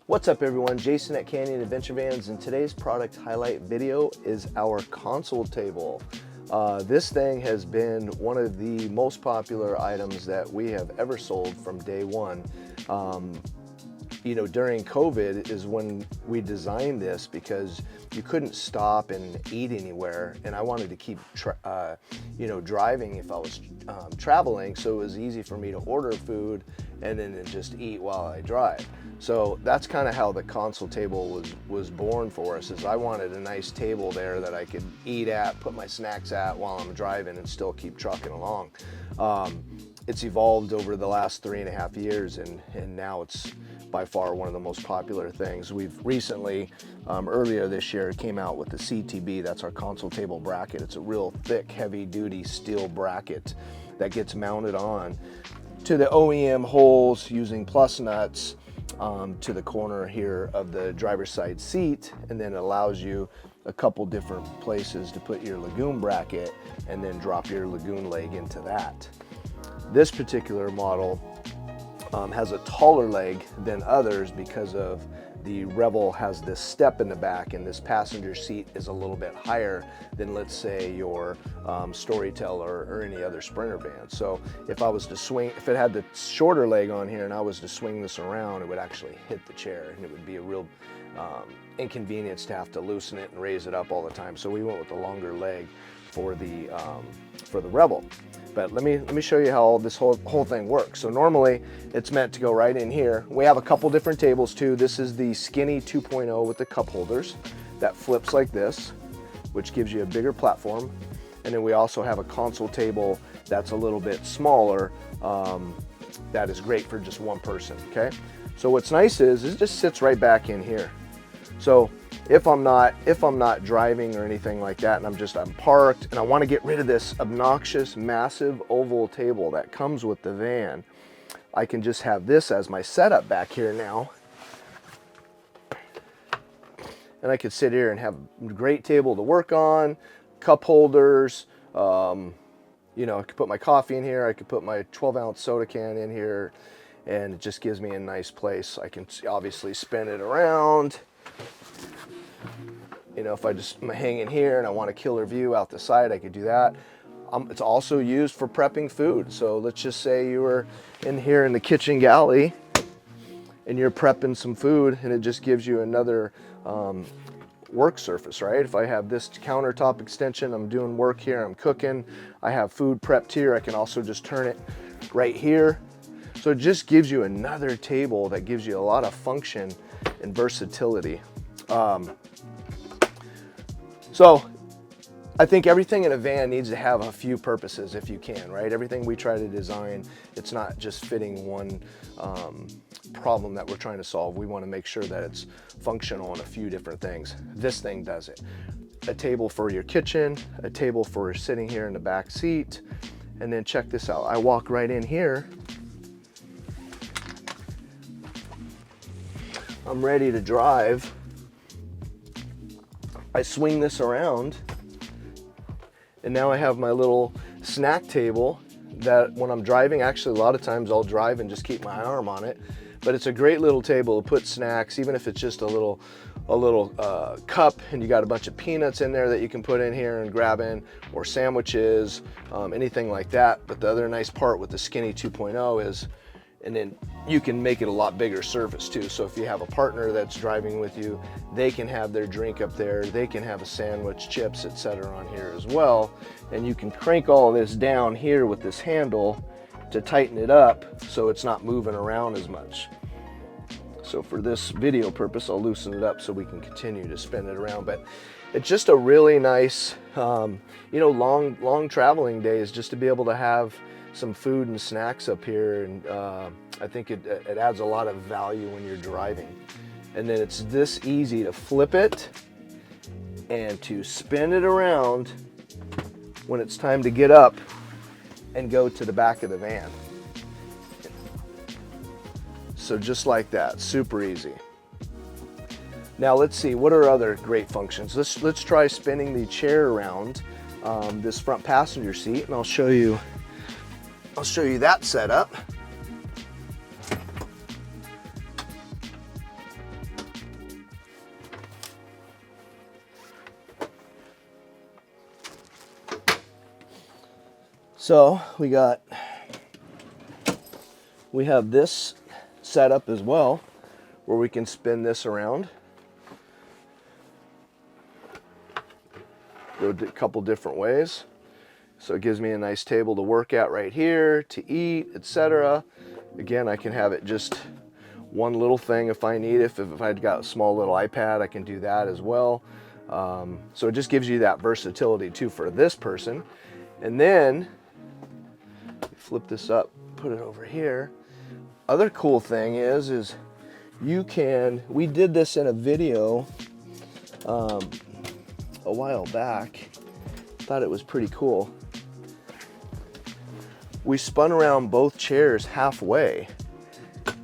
What's up everyone, Jason at Canyon Adventure Vans, and today's product highlight video is our console table. This thing has been one of the most popular items that we have ever sold from day one. During COVID is when we designed this because you couldn't stop and eat anywhere, and I wanted to keep driving if I was traveling, so it was easy for me to order food and then just eat while I drive. So that's kind of how the console table was born for us, is I wanted a nice table there that I could eat at, put my snacks at while I'm driving and still keep trucking along. It's evolved over the last 3.5 years, and now it's by far one of the most popular things. We've recently, earlier this year, came out with the CTB. That's our console table bracket. It's a real thick, heavy-duty steel bracket that gets mounted on to the OEM holes using plus nuts to the corner here of the driver's side seat, and then it allows you a couple different places to put your Lagun bracket and then drop your Lagun leg into that. This particular model has a taller leg than others because of the Rebel has this step in the back, and this passenger seat is a little bit higher than, let's say, your Storyteller or any other Sprinter van. So if I was to swing, if it had the shorter leg on here and I was to swing this around, it would actually hit the chair, and it would be a real inconvenience to have to loosen it and raise it up all the time. So we went with the longer leg for the Rebel. But let me show you how this whole thing works. So normally it's meant to go right in here. We have a couple different tables too. This is the Skinny 2.0 with the cup holders that flips like this, which gives you a bigger platform. And then we also have a console table that's a little bit smaller, that is great for just one person, okay? So what's nice is it just sits right back in here. So if I'm not driving or anything like that, and I'm parked and I want to get rid of this obnoxious massive oval table that comes with the van, I can just have this as my setup back here now, and I could sit here and have a great table to work on, cup holders, I could put my coffee in here, I could put my 12-ounce soda can in here, and it just gives me a nice place. I can obviously spin it around. If I just am hanging here and I want a killer view out the side, I could do that. It's also used for prepping food. So let's just say you were in here in the kitchen galley and you're prepping some food, and it just gives you another work surface, right? If I have this countertop extension, I'm doing work here, I'm cooking, I have food prepped here, I can also just turn it right here. So it just gives you another table that gives you a lot of function and versatility. So I think everything in a van needs to have a few purposes if you can, right? Everything we try to design, it's not just fitting one problem that we're trying to solve. We want to make sure that it's functional in a few different things. This thing does it. A table for your kitchen, a table for sitting here in the back seat, and then check this out. I walk right in here. I'm ready to drive. I swing this around, and now I have my little snack table that when I'm driving, actually a lot of times I'll drive and just keep my arm on it, but it's a great little table to put snacks, even if it's just a little cup and you got a bunch of peanuts in there that you can put in here and grab in, or sandwiches, anything like that. But the other nice part with the Skinny 2.0 is, and then you can make it a lot bigger surface too. So if you have a partner that's driving with you, they can have their drink up there, they can have a sandwich, chips, etc. on here as well. And you can crank all this down here with this handle to tighten it up so it's not moving around as much. So for this video purpose, I'll loosen it up so we can continue to spin it around. But it's just a really nice, long traveling days, just to be able to have some food and snacks up here, and I think it adds a lot of value when you're driving. And then it's this easy to flip it and to spin it around when it's time to get up and go to the back of the van. So just like that, super easy. Now let's see, what are other great functions? Let's try spinning the chair around this front passenger seat, and I'll show you that setup. So we have this setup as well, where we can spin this around. Go a couple different ways. So it gives me a nice table to work at right here, to eat, etc. Again, I can have it just one little thing if I need it. If I've got a small little iPad, I can do that as well. So it just gives you that versatility too for this person. And then flip this up, put it over here. Other cool thing is you can, we did this in a video a while back. Thought it was pretty cool. We spun around both chairs halfway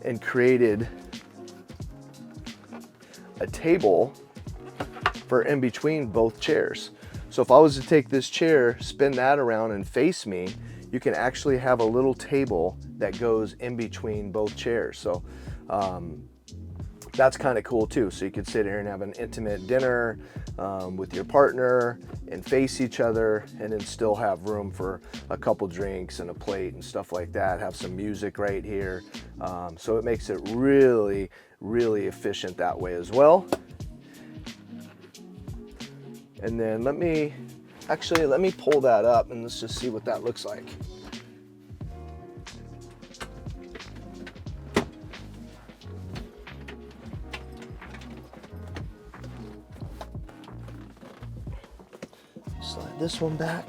and created a table for in between both chairs. So if I was to take this chair, spin that around and face me, you can actually have a little table that goes in between both chairs. So that's kind of cool too. So you could sit here and have an intimate dinner with your partner and face each other, and then still have room for a couple drinks and a plate and stuff like that. Have some music right here. So it makes it really, really efficient that way as well. And then let me pull that up and let's just see what that looks like. Slide this one back.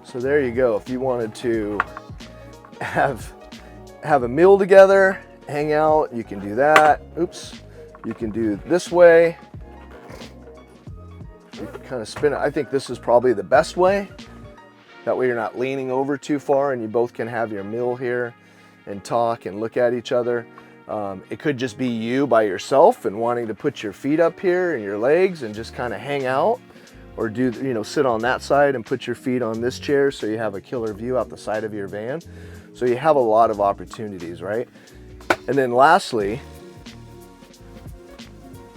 So there you go. If you wanted to have a meal together, hang out, you can do that. Oops. You can do this way. You can kind of spin it. I think this is probably the best way. That way you're not leaning over too far and you both can have your meal here and talk and look at each other. It could just be you by yourself and wanting to put your feet up here and your legs and just kind of hang out, or do, sit on that side and put your feet on this chair so you have a killer view out the side of your van. So you have a lot of opportunities, right? And then lastly,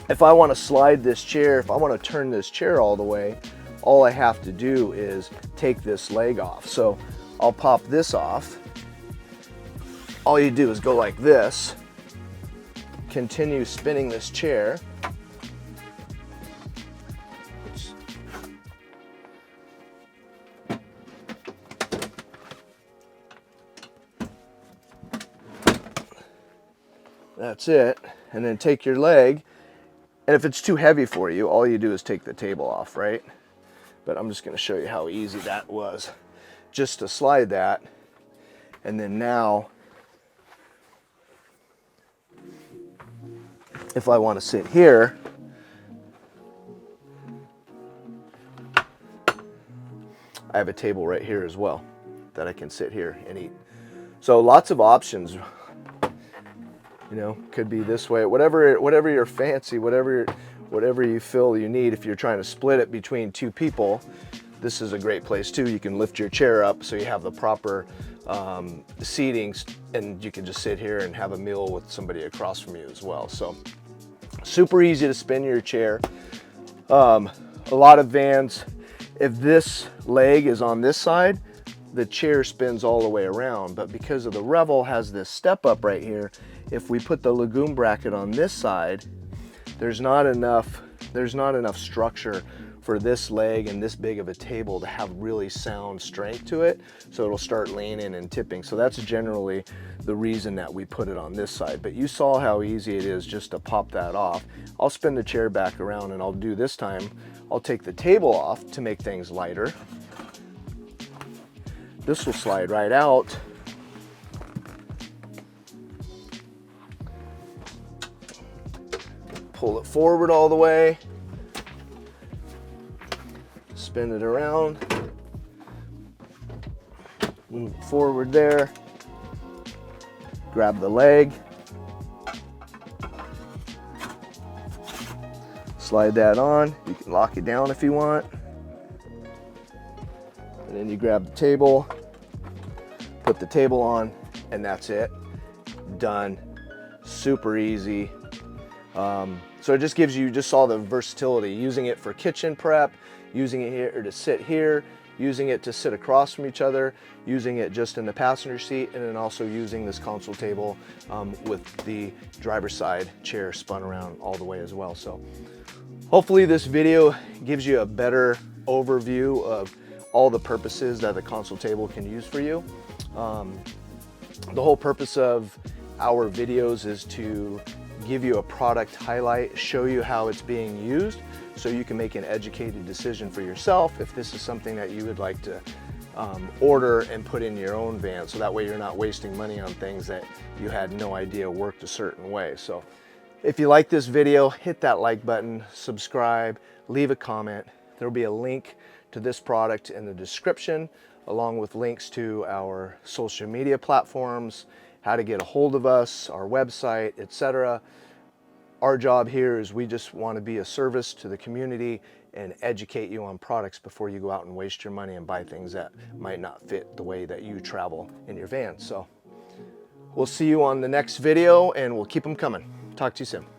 if I want to slide this chair, if I want to turn this chair all the way, all I have to do is take this leg off. So I'll pop this off. All you do is go like this, continue spinning this chair. That's it. And then take your leg. And if it's too heavy for you, all you do is take the table off, right? But I'm just going to show you how easy that was. Just to slide that. And then now, if I want to sit here, I have a table right here as well that I can sit here and eat. So lots of options. Could be this way, whatever you're fancy, whatever you feel you need. If you're trying to split it between two people, this is a great place too. You can lift your chair up so you have the proper seating, and you can just sit here and have a meal with somebody across from you as well. So super easy to spin your chair. A lot of vans, if this leg is on this side, the chair spins all the way around, but because of the Revel has this step up right here, if we put the Lagun bracket on this side, there's not enough structure for this leg and this big of a table to have really sound strength to it, so it'll start leaning and tipping. So that's generally the reason that we put it on this side. But you saw how easy it is just to pop that off. I'll spin the chair back around, and I'll do this time, I'll take the table off to make things lighter. This will slide right out. Pull it forward all the way. Spin it around. Move it forward there. Grab the leg. Slide that on. You can lock it down if you want. And then you grab the table, put the table on, and that's it. Done. Super easy. So it just gives you just all the versatility, using it for kitchen prep, using it here to sit here, using it to sit across from each other, using it just in the passenger seat, and then also using this console table with the driver's side chair spun around all the way as well. So hopefully this video gives you a better overview of all the purposes that the console table can use for you. The whole purpose of our videos is to give you a product highlight, show you how it's being used, so you can make an educated decision for yourself if this is something that you would like to order and put in your own van, so that way you're not wasting money on things that you had no idea worked a certain way. So if you like this video, hit that like button, subscribe, leave a comment. There'll be a link to this product in the description, along with links to our social media platforms, how to get a hold of us, our website, etc. Our job here is we just want to be a service to the community and educate you on products before you go out and waste your money and buy things that might not fit the way that you travel in your van. So we'll see you on the next video, and we'll keep them coming. Talk to you soon.